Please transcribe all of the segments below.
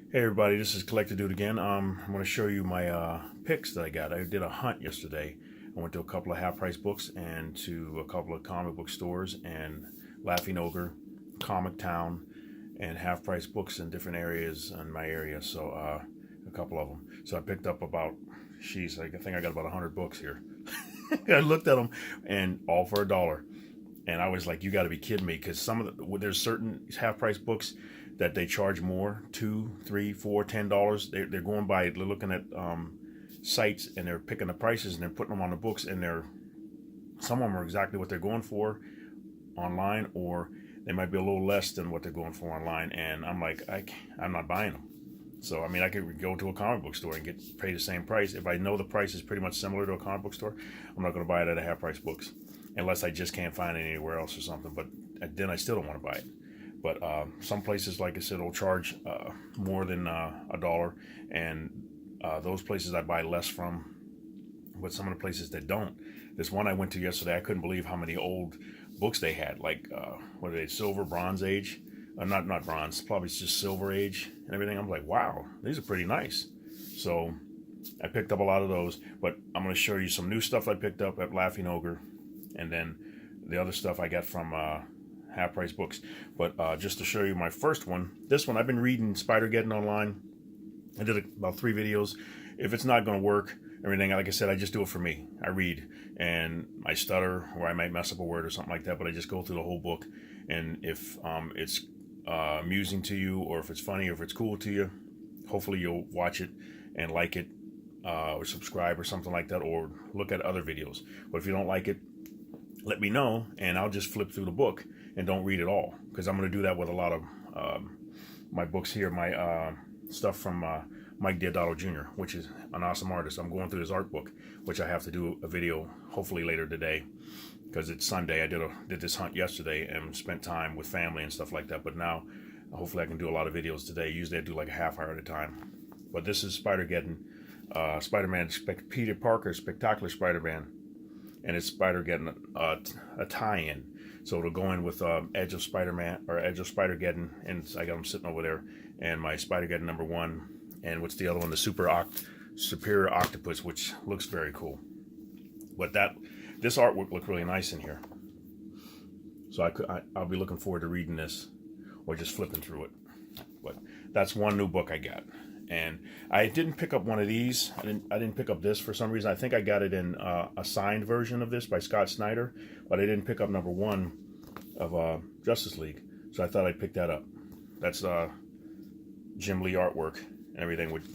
Hey everybody, this is Collector Dude again. I'm going to show you my picks that I got. I did a hunt yesterday. I went to a couple of half-price books and to a couple of comic book stores and Laughing Ogre, Comic Town, and half-price books in different areas in my area. So a couple of them. So I picked up about, I think I got about 100 books here. I looked at them and all for $1. And I was like, you got to be kidding me, because there's certain half-price books that they charge more, $2, $3, $4, $10. They're going by, they're looking at sites and they're picking the prices and they're putting them on the books, and some of them are exactly what they're going for online, or they might be a little less than what they're going for online. And I'm like, I'm not buying them. So I mean, I could go to a comic book store and pay the same price. If I know the price is pretty much similar to a comic book store, I'm not going to buy it at a half price books, unless I just can't find it anywhere else or something. But then I still don't want to buy it. But some places, like I said, will charge more than $1, and those places I buy less from. But some of the places that don't. This one I went to yesterday, I couldn't believe how many old books they had. Like what are they? Silver, Bronze Age? Not bronze. Probably just Silver Age and everything. I'm like, wow, these are pretty nice. So I picked up a lot of those. But I'm going to show you some new stuff I picked up at Laughing Ogre, and then the other stuff I got from half price books. But just to show you my first one, this one I've been reading Spider-Geddon online. I did about 3 videos. If it's not going to work, everything, like I said, I just do it for me. I read and I stutter, or I might mess up a word or something like that, but I just go through the whole book. And if it's amusing to you, or if it's funny, or if it's cool to you, hopefully you'll watch it and like it, or subscribe or something like that, or look at other videos. But if you don't like it, let me know, and I'll just flip through the book and don't read it all, because I'm going to do that with a lot of my books here, my stuff from Mike Diodato Jr., which is an awesome artist. I'm going through his art book, which I have to do a video hopefully later today, because it's Sunday. I did this hunt yesterday and spent time with family and stuff like that, but now hopefully I can do a lot of videos today. Usually I do like a half hour at a time. But this is Spider-Geddon, Spider-Man, Peter Parker, Spectacular Spider-Man, and it's Spider-Geddon, a tie-in. So it'll go in with Edge of Spider-Man, or Edge of Spider-Geddon, and I got them sitting over there, and my Spider-Geddon #1, and what's the other one? The Superior Octopus, which looks very cool. But this artwork looked really nice in here. So I'll be looking forward to reading this, or just flipping through it. But that's one new book I got. And I didn't pick up one of these. I didn't pick up this for some reason. I think I got it in a signed version of this by Scott Snyder, but I didn't pick up #1 of Justice League. So I thought I'd pick that up. That's Jim Lee artwork and everything with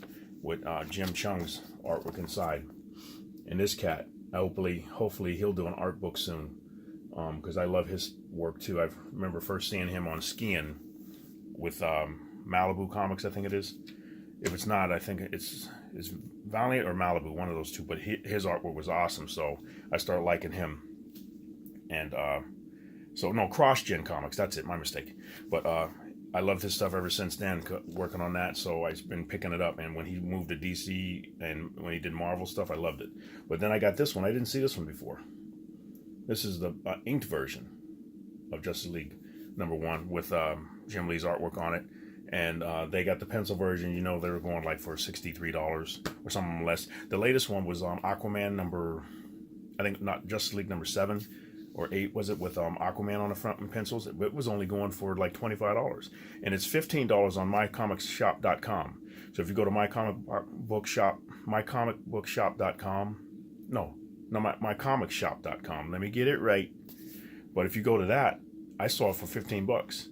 Jim Chung's artwork inside. And this cat, hopefully he'll do an art book soon, because I love his work too. I remember first seeing him on Skiing with Malibu Comics, I think it is. If it's not, I think it's Valiant or Malibu, one of those two. But his artwork was awesome, so I started liking him. And so no, CrossGen Comics, that's it, my mistake. But I loved his stuff ever since then, working on that. So I've been picking it up. And when he moved to DC and when he did Marvel stuff, I loved it. But then I got this one. I didn't see this one before. This is the inked version of Justice League #1 with Jim Lee's artwork on it. And they got the pencil version. You know, they were going like for $63 or something less. The latest one was Aquaman I think not Justice League #7 or 8 was it, with Aquaman on the front and pencils. It was only going for like $25, and it's $15 on mycomicshop.com. So if you go to mycomicbookshop.com, mycomicshop.com. Let me get it right. But if you go to that, I saw it for $15.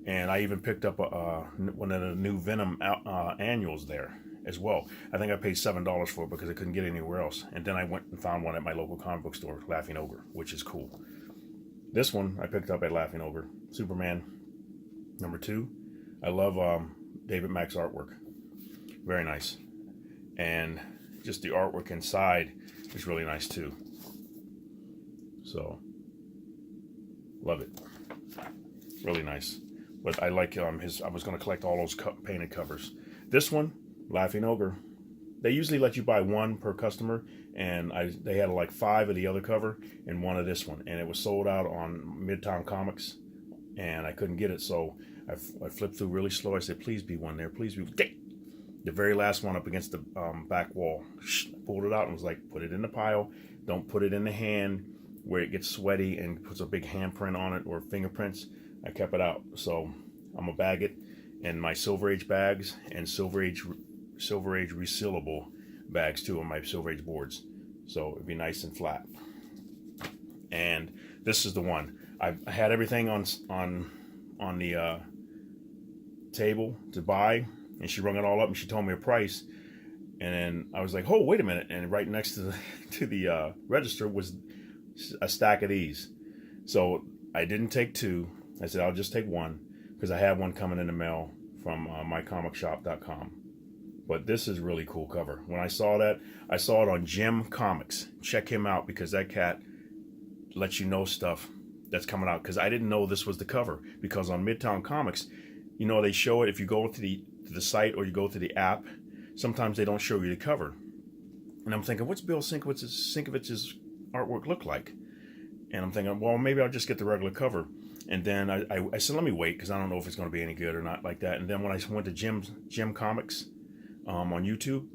And I even picked up one of the new Venom annuals there as well. I think I paid $7 for it because I couldn't get it anywhere else. And then I went and found one at my local comic book store, Laughing Ogre, which is cool. This one I picked up at Laughing Ogre, Superman #2. I love David Mack's artwork. Very nice. And just the artwork inside is really nice too. So, love it. Really nice. But I like I was going to collect all those painted covers. This one, Laughing Ogre, they usually let you buy one per customer, and they had like 5 of the other cover and 1 of this one, and it was sold out on Midtown Comics, and I couldn't get it, so I flipped through really slow. I said, please be one there, please be. The very last one up against the back wall. Pulled it out and was like, put it in the pile. Don't put it in the hand where it gets sweaty and puts a big handprint on it or fingerprints. I kept it out. So I'm gonna bag it in my Silver Age bags and Silver Age resealable bags too on my Silver Age boards. So it'd be nice and flat. And this is the one. I had everything on the table to buy, and she rung it all up and she told me a price. And then I was like, oh, wait a minute. And right next to the register was a stack of these. So I didn't take two. I said, I'll just take one because I have one coming in the mail from mycomicshop.com. But this is really cool cover. When I saw that, I saw it on Jim Comics. Check him out because that cat lets you know stuff that's coming out. Because I didn't know this was the cover. Because on Midtown Comics, you know, they show it if you go to the site or you go to the app. Sometimes they don't show you the cover. And I'm thinking, what's Bill Sienkiewicz's artwork look like? And I'm thinking, well, maybe I'll just get the regular cover. And then I said, let me wait because I don't know if it's going to be any good or not like that. And then when I went to Jim Comics on YouTube,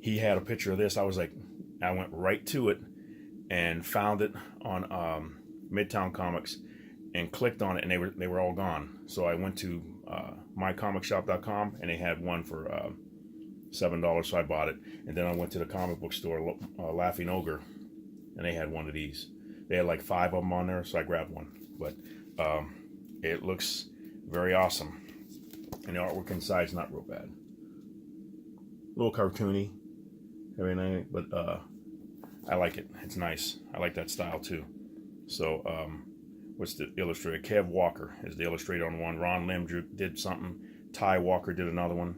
he had a picture of this. I went right to it and found it on Midtown Comics and clicked on it, and they were all gone. So I went to mycomicshop.com and they had one for $7, so I bought it. And then I went to the comic book store, Laughing Ogre, and they had one of these. They had like 5 of them on there, so I grabbed one. But it looks very awesome, and the artwork inside is not real bad. A little cartoony, everything, but I like it. It's nice. I like that style too. So what's the illustrator? Kev Walker is the illustrator on one. Ron Lim did something. Ty Walker did another one.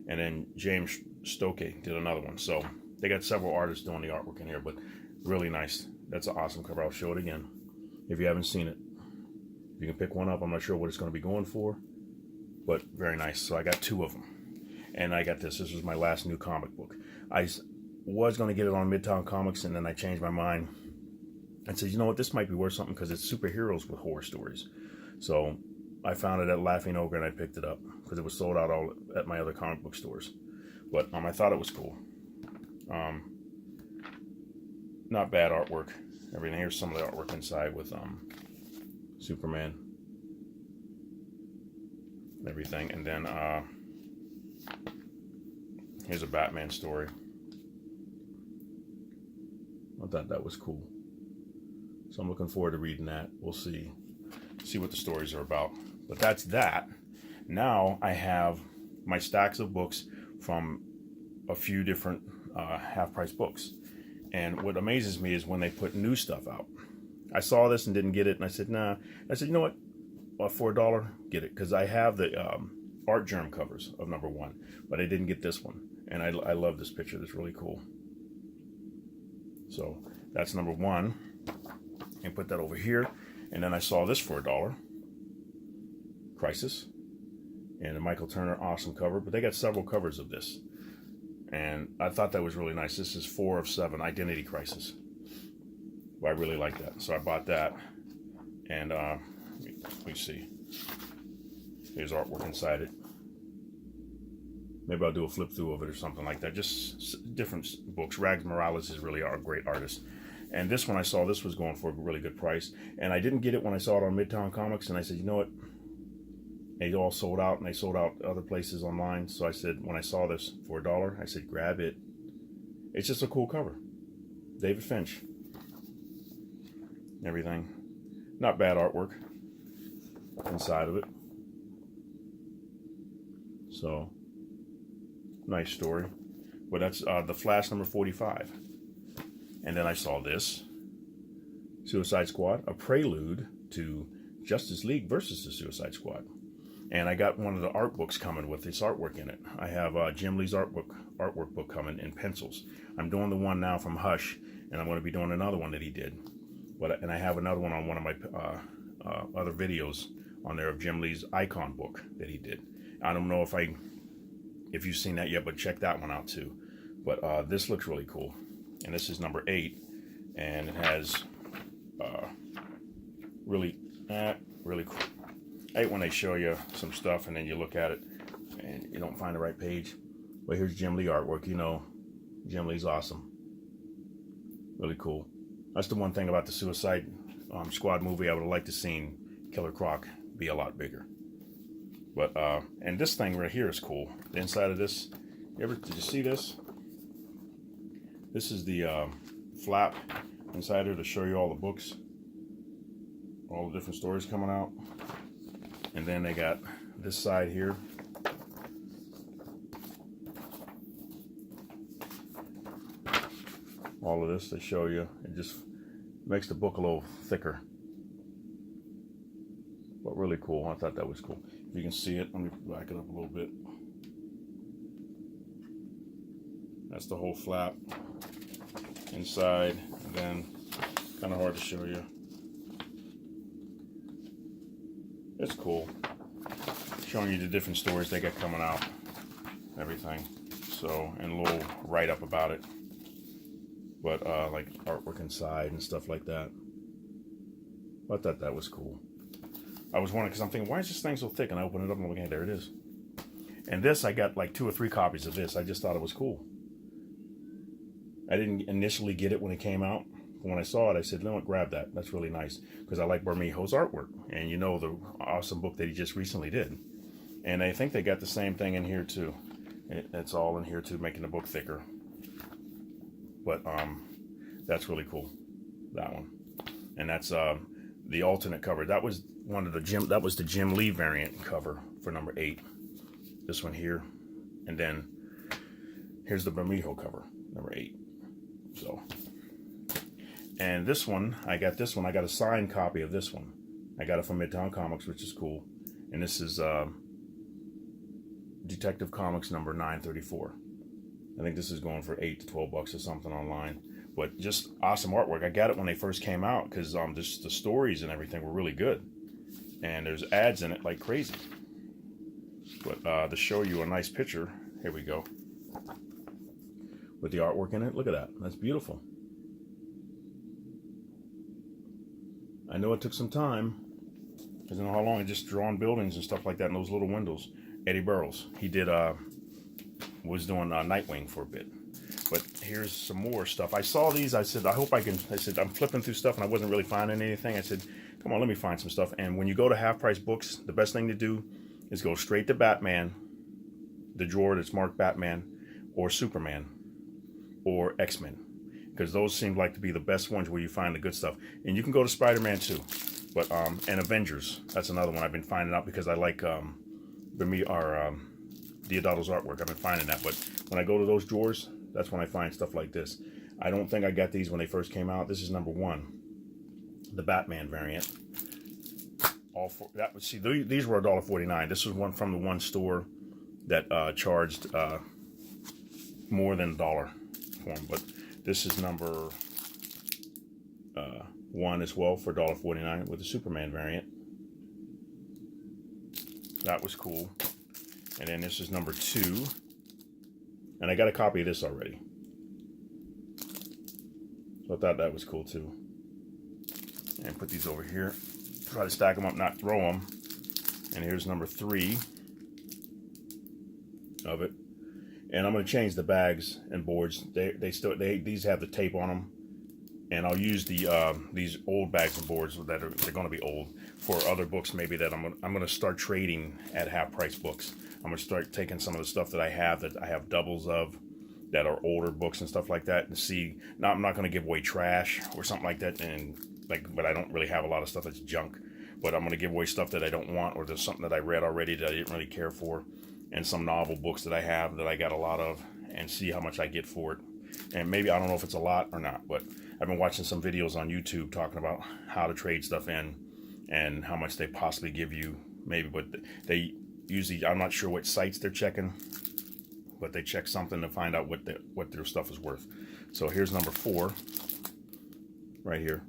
And then James Stokke did another one. So they got several artists doing the artwork in here, but really nice. That's an awesome cover. I'll show it again if you haven't seen it. You can pick one up. I'm not sure what it's going to be going for, but very nice. So I got 2 of them. And I got this. This was my last new comic book. I was going to get it on Midtown Comics, and then I changed my mind and said, you know what, this might be worth something because it's superheroes with horror stories. So I found it at Laughing Ogre, and I picked it up because it was sold out all at my other comic book stores. But I thought it was cool. Not bad artwork. Everything. Here's some of the artwork inside with Superman. Everything. And then here's a Batman story. I thought that was cool. So I'm looking forward to reading that. We'll see what the stories are about. But that's that. Now I have my stacks of books from a few different half-price books. And what amazes me is when they put new stuff out. I saw this and didn't get it, and I said, nah. I said, you know what? For $1, get it. Because I have the Art Germ covers of #1, but I didn't get this one. And I love this picture. That's really cool. So that's #1. And put that over here. And then I saw this for $1. Crisis. And a Michael Turner awesome cover. But they got several covers of this. And I thought that was really nice. This is 4 of 7, Identity Crisis. Well, I really like that. So I bought that. And let me see. Here's artwork inside it. Maybe I'll do a flip through of it or something like that. Just different books. Rags Morales is really a great artist. And this one I saw, this was going for a really good price. And I didn't get it when I saw it on Midtown Comics. And I said, you know what? They all sold out, and they sold out other places online. So I said, when I saw this for $1, I said, grab it. It's just a cool cover. David Finch. Everything. Not bad artwork inside of it. So, nice story. But that's The Flash #45. And then I saw this. Suicide Squad, a prelude to Justice League versus the Suicide Squad. And I got one of the art books coming with this artwork in it. I have Jim Lee's artwork book coming in pencils. I'm doing the one now from Hush, and I'm going to be doing another one that he did. And I have another one on one of my other videos on there of Jim Lee's Icon book that he did. I don't know if you've seen that yet, but check that one out too. But this looks really cool. And this is #8, and it has really cool. I hate when they show you some stuff and then you look at it and you don't find the right page. But here's Jim Lee artwork. You know, Jim Lee's awesome. Really cool. That's the one thing about the Suicide Squad movie. I would have liked to seen Killer Croc be a lot bigger. But and this thing right here is cool. The inside of this. Did you see this? This is the flap inside here to show you all the books, all the different stories coming out. And then they got this side here. All of this they show you. It just makes the book a little thicker. But really cool. I thought that was cool. If you can see it, let me back it up a little bit. That's the whole flap inside, and then kind of hard to show you. It's cool, showing you the different stories they got coming out, everything. So, and a little write up about it, but like artwork inside and stuff like that. I thought that was cool. I was wondering, because I'm thinking, why is this thing so thick? And I open it up and I'm looking, there it is. And this, I got like 2 or 3 copies of this. I just thought it was cool. I didn't initially get it when it came out. But when I saw it, I said, no, grab that. That's really nice. Because I like Bermejo's artwork. And you know the awesome book that he just recently did. And I think they got the same thing in here too. It's all in here too, making the book thicker. But that's really cool. That one. And that's the alternate cover. That was the Jim Lee variant cover for number 8. This one here. And then here's the Bermejo cover, number 8. So, and this one, I got a signed copy of this one. I got it from Midtown Comics, which is cool. And this is Detective Comics number 934. I think this is going for $8 to $12 or something online. But just awesome artwork. I got it when they first came out because just the stories and everything were really good. And there's ads in it like crazy. But to show you a nice picture, here we go. With the artwork in it. Look at that. That's beautiful. I know it took some time. I don't know how long I just drawn buildings and stuff like that in those little windows. Eddie Burroughs. He was doing Nightwing for a bit. But here's some more stuff. I saw these. I said, I'm flipping through stuff and I wasn't really finding anything. I said, come on, let me find some stuff. And when you go to Half Price Books, the best thing to do is go straight to Batman, the drawer that's marked Batman, or Superman, or X-Men, because those seem like to be the best ones where you find the good stuff. And you can go to Spider-Man too, but and Avengers, that's another one I've been finding out because I like Deodato's artwork. I've been finding that, but when I go to those drawers, that's when I find stuff like this. I don't think I got these when they first came out. This is number 1, the Batman variant. These were $1.49. This was one from the one store that charged more than $1 for them, but this is number 1 as well for $1.49 with the Superman variant. That was cool. And then this is number 2, and I got a copy of this already, so I thought that was cool too. And put these over here, try to stack them up, not throw them. And here's number 3 of it. And I'm going to change the bags and boards. These have the tape on them, and I'll use these old bags and boards they're going to be old for other books maybe that I'm going to start trading at Half Price Books. I'm going to start taking some of the stuff that I have doubles of that are older books and stuff like that, and see. Now I'm not going to give away trash or something like that, but I don't really have a lot of stuff that's junk. But I'm going to give away stuff that I don't want, or there's something that I read already that I didn't really care for. And some novel books that I have that I got a lot of, and see how much I get for it. And maybe, I don't know if it's a lot or not, but I've been watching some videos on YouTube talking about how to trade stuff in and how much they possibly give you, maybe, but they usually, I'm not sure what sites they're checking, but they check something to find out what their stuff is worth. So here's number 4 right here.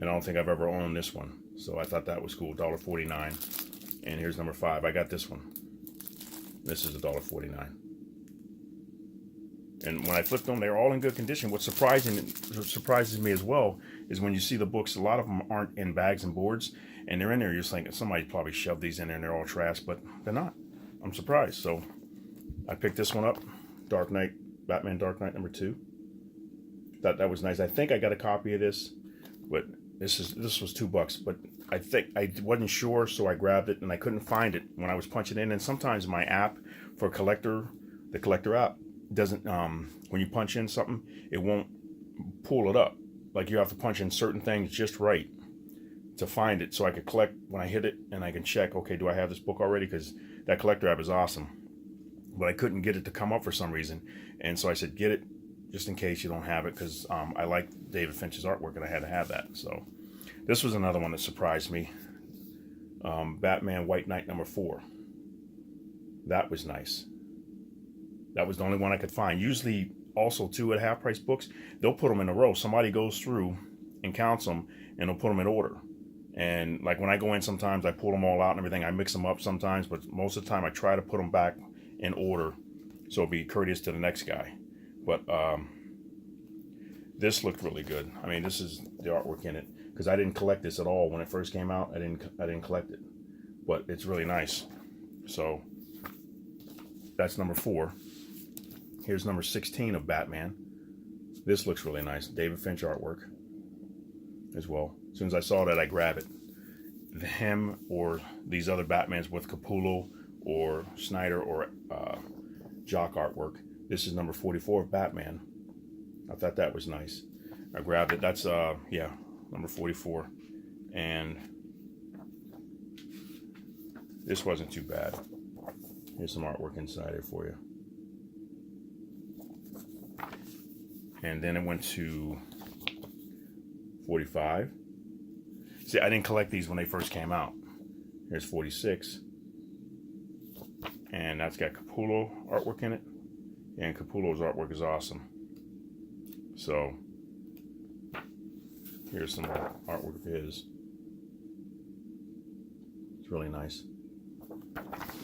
And I don't think I've ever owned this one, so I thought that was cool, $1.49. And here's number 5. I got this one. This is $1.49. And when I flipped them, they're all in good condition. What surprises me as well is when you see the books, a lot of them aren't in bags and boards, and they're in there. You're just thinking somebody probably shoved these in there and they're all trash, but they're not. I'm surprised. So I picked this one up, Dark Knight, Batman Dark Knight #2. That was nice. I think I got a copy of this, but this was $2. But I think I wasn't sure, so I grabbed it and I couldn't find it when I was punching in. And sometimes my app for the collector app doesn't. When you punch in something, it won't pull it up. Like you have to punch in certain things just right to find it, so I could collect when I hit it, and I can check. Okay, do I have this book already? Because that collector app is awesome. But I couldn't get it to come up for some reason, and so I said, get it just in case you don't have it, because I like David Finch's artwork and I had to have that. So this was another one that surprised me. Batman White Knight #4. That was nice. That was the only one I could find. Usually also too at half price books, they'll put them in a row. Somebody goes through and counts them and they'll put them in order. And like when I go in, sometimes I pull them all out and everything. I mix them up sometimes, but most of the time I try to put them back in order so it'll be courteous to the next guy. But this looked really good. I mean, this is the artwork in it, because I didn't collect this at all when it first came out. I didn't collect it, but it's really nice. So that's #4. Here's #16 of Batman. This looks really nice. David Finch artwork as well. As soon as I saw that, I grabbed it. Him or these other Batmans with Capullo or Snyder or Jock artwork. This is #44 of Batman. I thought that was nice. I grabbed it. That's yeah, #44. And this wasn't too bad. Here's some artwork inside here for you. And then it went to 45. See, I didn't collect these when they first came out. Here's 46. And that's got Capullo artwork in it. And Capullo's artwork is awesome. So, here's some artwork of his. It's really nice.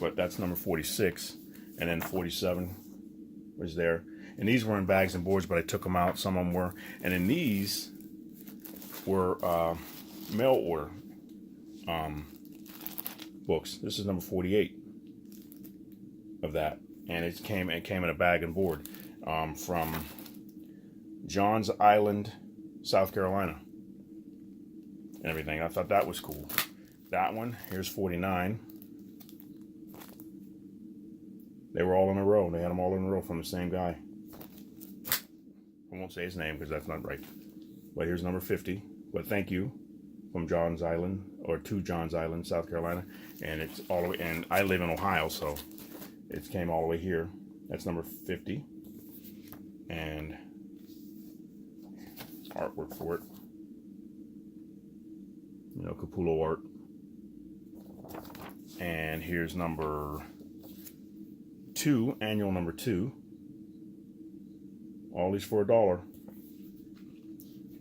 But that's #46. And then 47 was there. And these were in bags and boards, but I took them out. Some of them were. And then these were mail order books. This is #48 of that. And it came in a bag and board from Johns Island, South Carolina. And everything. I thought that was cool. That one, here's 49. They were all in a row. They had them all in a row from the same guy. I won't say his name because that's not right. But here's #50. But thank you from Johns Island, or to Johns Island, South Carolina. And it's all the way, and I live in Ohio, so it came all the way here. That's #50. And artwork for it. You know, Capullo art. And here's #2, annual #2. All these for $1.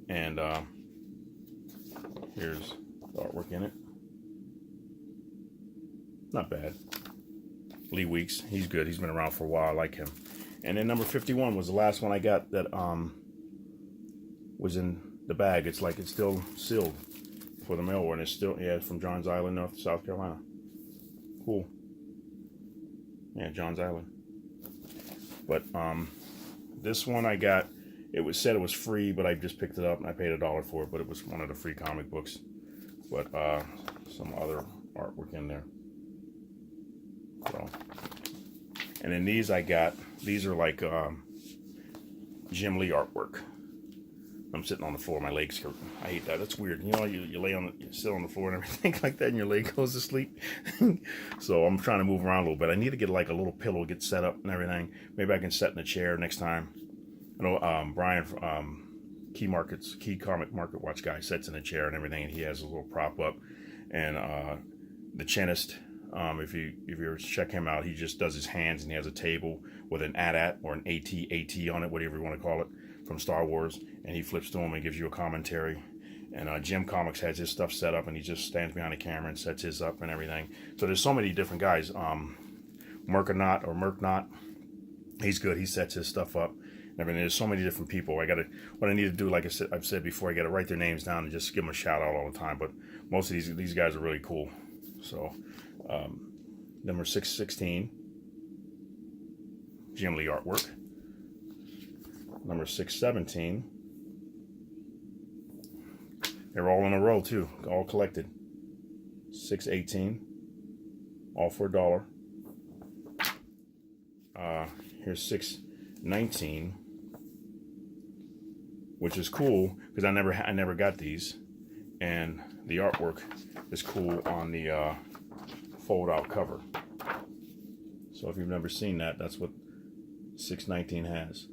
And here's the artwork in it. Not bad. Lee Weeks, he's good. He's been around for a while. I like him. And then #51 was the last one I got that was in the bag. It's like it's still sealed for the mail order, and it's still, yeah, from Johns Island, South Carolina. Cool. Yeah, Johns Island. But this one I got, said it was free, but I just picked it up and I paid $1 for it, but it was one of the free comic books. But some other artwork in there. So, and then these I got, these are like Jim Lee artwork. I'm sitting on the floor, my legs hurt. I hate that. That's weird. You know, you lay on, you sit on the floor and everything like that, and your leg goes to sleep. So I'm trying to move around a little bit. I need to get like a little pillow, get set up and everything. Maybe I can sit in a chair next time. I know Brian from Key Comic Market Watch guy sits in a chair and everything, and he has a little prop up. And the Chinist, if you ever check him out, he just does his hands, and he has a table with an AT-AT or an AT on it, whatever you want to call it, from Star Wars, and he flips to him and gives you a commentary. And Jim Comics has his stuff set up, and he just stands behind the camera and sets his up and everything. So there's so many different guys. Merknot, he's good. He sets his stuff up. I mean, there's so many different people. What I need to do, like I've said before, I got to write their names down and just give them a shout out all the time. But most of these guys are really cool. So, #616. Jim Lee artwork. Number 617. They're all in a row too, all collected. 618, all for $1. Here's 619, which is cool because I never got these, and the artwork is cool on the fold-out cover. So if you've never seen that, that's what 619 has.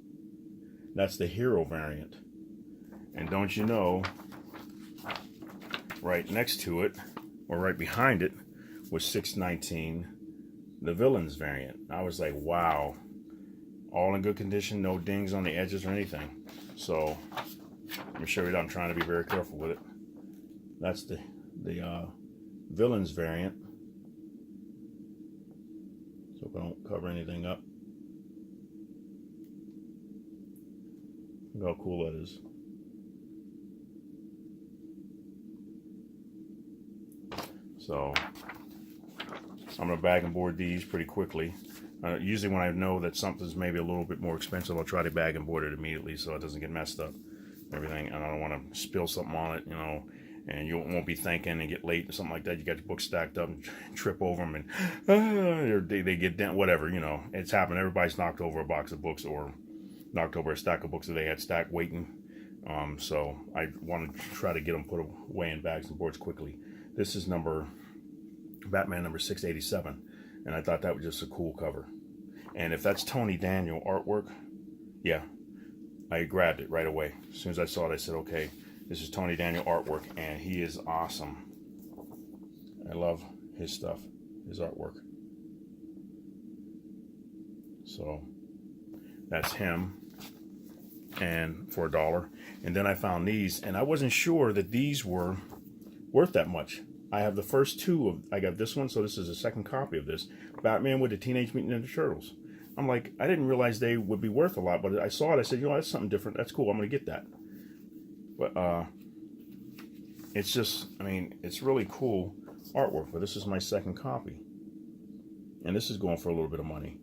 That's the hero variant, and don't you know, right next to it, or right behind it, was 619, the villains variant. I was like, wow, all in good condition, no dings on the edges or anything. So let me show you that. I'm trying to be very careful with it. That's the villains variant. So if I don't cover anything up. Look how cool that is. So I'm going to bag and board these pretty quickly. Usually when I know that something's maybe a little bit more expensive, I'll try to bag and board it immediately so it doesn't get messed up and everything. And I don't want to spill something on it, you know, and you won't be thinking and get late or something like that. You got your books stacked up and trip over them and they get dent, whatever, you know. It's happened. Everybody's knocked over a box of books or knocked over a stack of books that they had stacked waiting. So I want to try to get them put away in bags and boards quickly. This is Batman number 687, and I thought that was just a cool cover. And if that's Tony Daniel artwork, yeah, I grabbed it right away. As soon as I saw it, I said, okay, this is Tony Daniel artwork, and he is awesome. I love his stuff, his artwork. So that's him, and for $1. And then I found these, and I wasn't sure that these were worth that much. I have the first two I got this one, so this is a second copy of this. Batman with the Teenage Mutant Ninja Turtles. I'm like, I didn't realize they would be worth a lot, but I saw it, I said, you know, that's something different. That's cool, I'm gonna get that. But it's just, I mean, it's really cool artwork, but this is my second copy. And this is going for a little bit of money.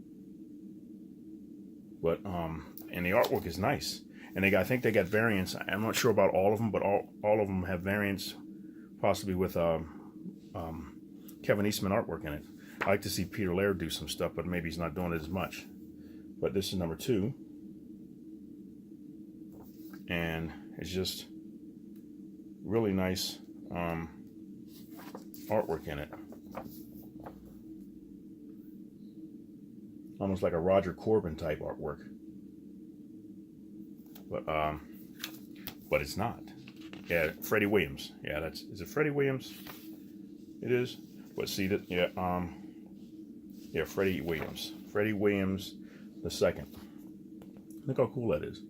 But, and the artwork is nice. And I think they got variants. I'm not sure about all of them, but all of them have variants, possibly with Kevin Eastman artwork in it. I like to see Peter Laird do some stuff, but maybe he's not doing it as much. But this is number 2. And it's just really nice artwork in it. Almost like a Roger Corbin type artwork. But it's not. Yeah, Freddie Williams. Yeah, is it Freddie Williams? It is. But see that? Yeah, yeah, Freddie Williams. Freddie Williams the second. Look how cool that is.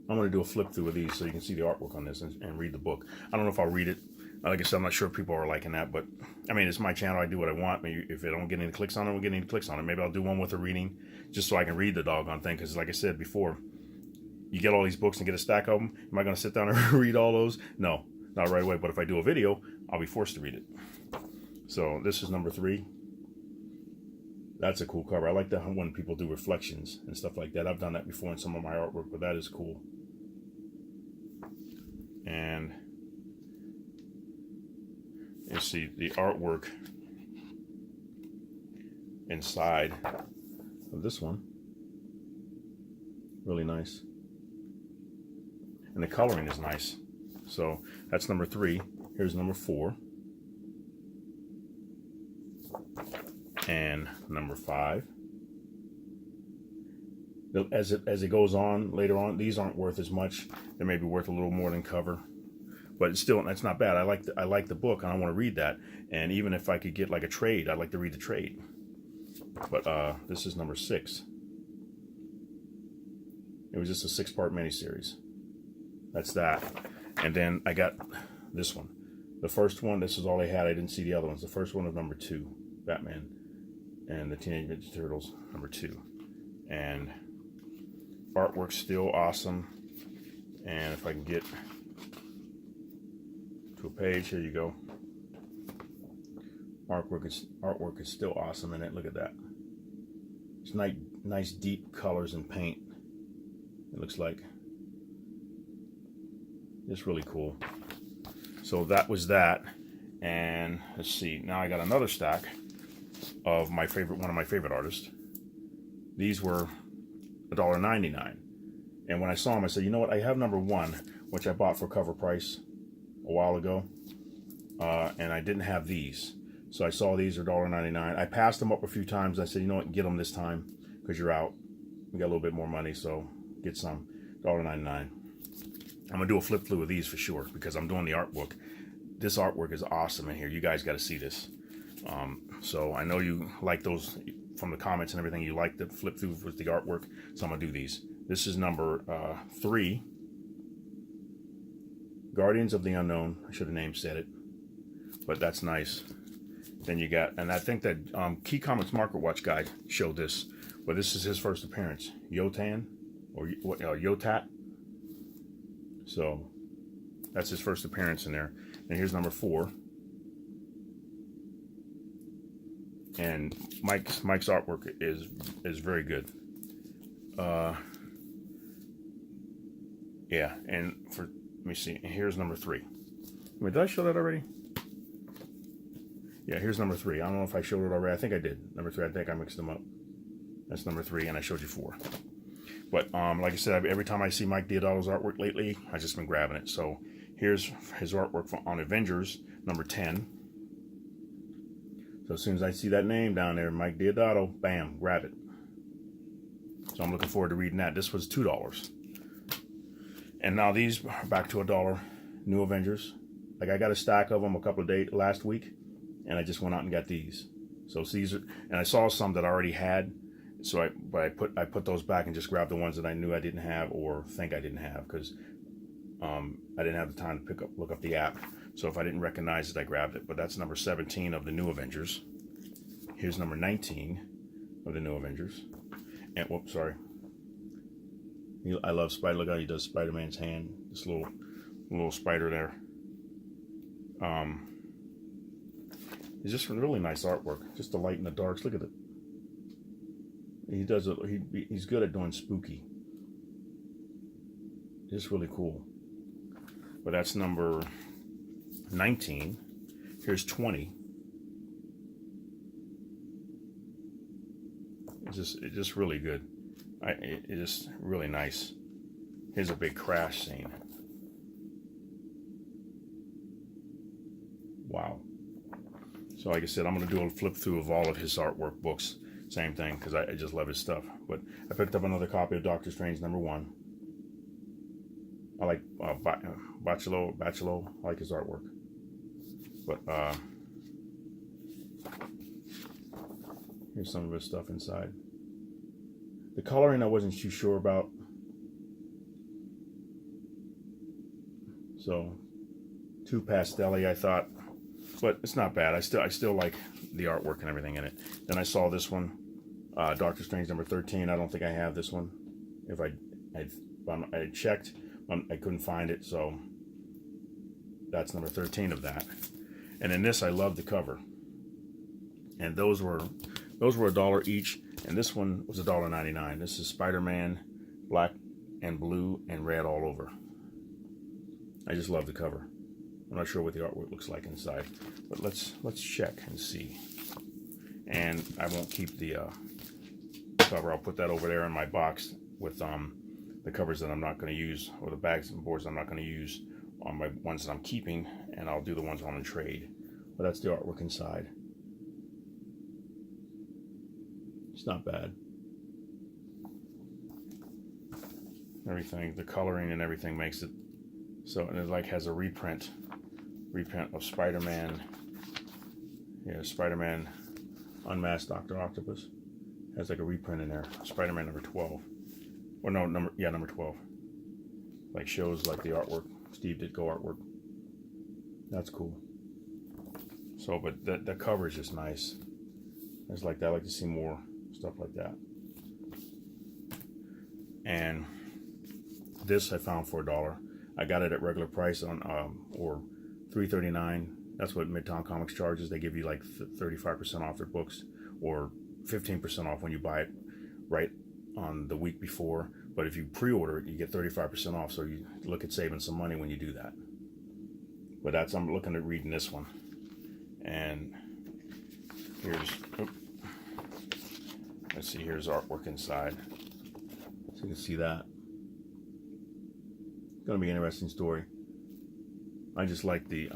I'm going to do a flip through of these so you can see the artwork on this and read the book. I don't know if I'll read it. Like I said, I'm not sure if people are liking that, but I mean, it's my channel. I do what I want. Maybe if I don't get any clicks on it, we'll get any clicks on it. Maybe I'll do one with a reading just so I can read the doggone thing. Because like I said before, you get all these books and get a stack of them. Am I going to sit down and read all those? No, not right away. But if I do a video, I'll be forced to read it. So this is number 3. That's a cool cover. I like that when people do reflections and stuff like that. I've done that before in some of my artwork, but that is cool. And you see the artwork inside of this one. Really nice. And the coloring is nice. So that's number 3. Here's number 4. And number 5. As it goes on later on, these aren't worth as much. They may be worth a little more than cover, but it's still, that's not bad. I like the book and I want to read that. And even if I could get like a trade, I'd like to read the trade. But this is number 6. It was just a 6-part miniseries. That's that. And then I got this one. The first one, this is all I had. I didn't see the other ones. The first one was number 2, Batman and the Teenage Mutant Ninja Turtles, number 2. And artwork's still awesome. And if I can get to a page, here you go. Artwork is still awesome in it. Look at that. It's nice deep colors and paint. It looks like it's really cool. So that was that, and let's see. Now I got another stack of one of my favorite artists. These were $1.99, and when I saw them, I said, you know what? I have number one, which I bought for cover price a while ago, and I didn't have these. So I saw these are $1.99. I passed them up a few times. I said, you know what? Get them this time because you're out. We got a little bit more money, so get some. $1.99. I'm gonna do a flip through of these for sure because I'm doing the art book. This artwork is awesome in here. You guys got to see this. So I know you like those from the comments and everything. You like the flip through with the artwork, so I'm gonna do these. This is number 3. Guardians of the Unknown. I should have said it, but that's nice. Then you got, and I think that Key Comics Market Watch guy showed this, but this is his first appearance. Yotan, or Yotat. So that's his first appearance in there. And here's number 4. And Mike's artwork is very good. Yeah, and let me see. And here's number 3. Wait, did I show that already? Yeah, here's number 3. I don't know if I showed it already. I think I did. Number 3. I think I mixed them up. That's number 3, and I showed you 4. But like I said, every time I see Mike Deodato's artwork lately, I've just been grabbing it. So here's his artwork on Avengers, number 10. So as soon as I see that name down there, Mike Deodato, bam, grab it. So I'm looking forward to reading that. This was $2. And now these are back to $1. New Avengers. Like I got a stack of them a couple of days last week, and I just went out and got these. So Caesar, and I saw some that I already had. So I put those back and just grabbed the ones that I knew I didn't have or think I didn't have because I didn't have the time to look up the app. So if I didn't recognize it, I grabbed it. But that's number 17 of the New Avengers. Here's number 19 of the New Avengers. And whoops, sorry. I love Spider. Look how he does Spider-Man's hand. This little spider there. It's just really nice artwork. Just the light and the darks. Look at it. He does it. He's good at doing spooky. Just really cool. But that's number 19. Here's 20. It's just really good. It's just really nice. Here's a big crash scene. Wow. So like I said, I'm going to do a flip through of all of his artwork books. Same thing, because I just love his stuff. But I picked up another copy of Doctor Strange number 1. I like Bachelot. I like his artwork. But here's some of his stuff inside. The coloring I wasn't too sure about. So too pastel-y, I thought. But it's not bad. I still like the artwork and everything in it. Then I saw this one, Doctor Strange number 13. I don't think I have this one. If I checked, I couldn't find it, so that's number 13 of that. And in this, I love the cover. And those were $1 each, and this one was $1.99. This is Spider-Man, black and blue and red all over. I just love the cover. I'm not sure what the artwork looks like inside, but let's check and see. And I won't keep the cover. I'll put that over there in my box with the covers that I'm not going to use, or the bags and boards I'm not going to use on my ones that I'm keeping, and I'll do the ones on the trade. But that's the artwork inside. It's not bad. Everything, the coloring and everything makes it so, and it like has a reprint of Spider-Man. Yeah, Spider-Man Unmasked Dr. Octopus has like a reprint in there. Spider-Man number 12, or no, number 12. Like shows like the artwork, Steve Ditko artwork. That's cool. So, but the cover is just nice. It's like that. I like to see more stuff like that. And this I found for $1. I got it at regular price on or $3.39. That's what Midtown Comics charges. They give you like 35% off their books, or 15% off when you buy it right on the week before. But if you pre-order it, you get 35% off. So you look at saving some money when you do that. But I'm looking at reading this one. And here's, let's see, here's artwork inside. So you can see that. It's gonna be an interesting story. I just like the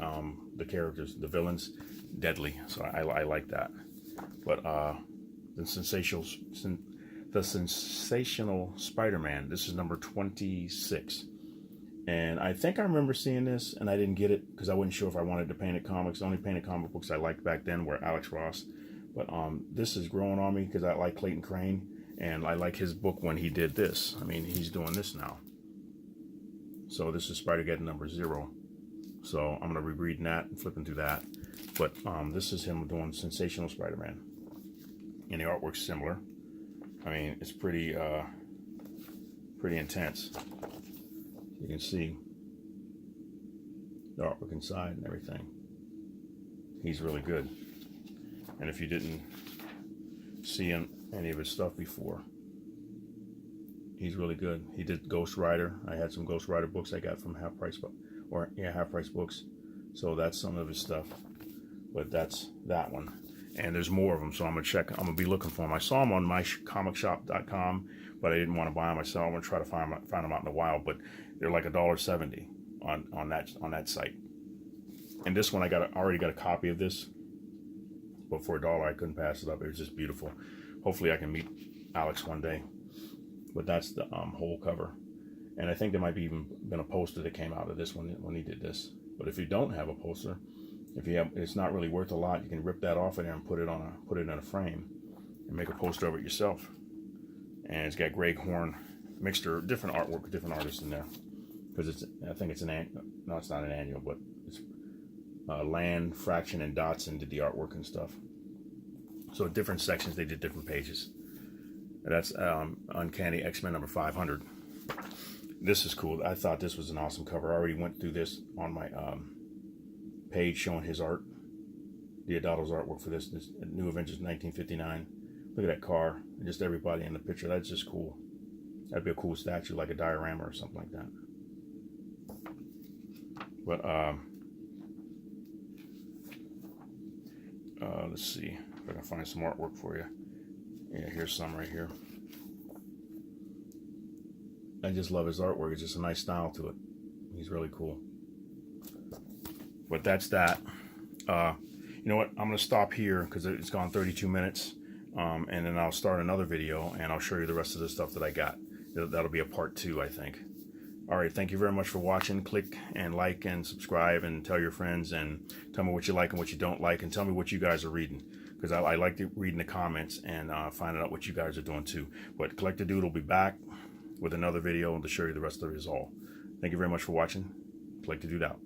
characters, the villains, deadly. So I like that. But the sensational Spider-Man. This is number 26. And I think I remember seeing this, and I didn't get it because I wasn't sure if I wanted to Painted Comics. The only Painted comic books I liked back then were Alex Ross. But this is growing on me because I like Clayton Crane, and I like his book when he did this. I mean, he's doing this now. So this is Spider-Geddon number 0. So I'm going to be reading that and flipping through that. But this is him doing Sensational Spider-Man. And the artwork's similar. I mean, it's pretty intense. You can see the artwork inside and everything. He's really good. And if you didn't see any of his stuff before, he's really good. He did Ghost Rider. I had some Ghost Rider books I got from Half Price Books. So that's some of his stuff. But that's that one. And there's more of them, so I'm gonna be looking for them. I saw them on mycomicshop.com, but I didn't want to buy them myself. I'm gonna try to find them out in the wild, but they're like $1.70 on that site. And this one I already got a copy of this, but for $1 I couldn't pass it up. It was just beautiful. Hopefully I can meet Alex one day. But that's the whole cover. And I think there might be even been a poster that came out of this one when he did this. But if you don't have a poster, it's not really worth a lot. You can rip that off of there and put it in a frame and make a poster of it yourself. And it's got Greg Horn, mixture, different artwork, different artists in there. Because I think it's no, it's not an annual, but it's Land, Fraction, and Dotson did the artwork and stuff. So different sections, they did different pages. That's Uncanny X-Men number 500. This is cool. I thought this was an awesome cover. I already went through this on my page showing his art. Deodato's artwork for this New Avengers 1959. Look at that car and just everybody in the picture. That's just cool. That'd be a cool statue, like a diorama or something like that. But let's see if I can find some artwork for you. Yeah, here's some right here. I just love his artwork. It's just a nice style to it. He's really cool. But that's that. You know what? I'm going to stop here because it's gone 32 minutes. And then I'll start another video and I'll show you the rest of the stuff that I got. That'll be a part 2, I think. All right, thank you very much for watching. Click and like and subscribe and tell your friends and tell me what you like and what you don't like and tell me what you guys are reading. Because I like reading the comments and finding out what you guys are doing too. But Collector Dude will be back with another video to show you the rest of the result. Thank you very much for watching. Collector Dude out.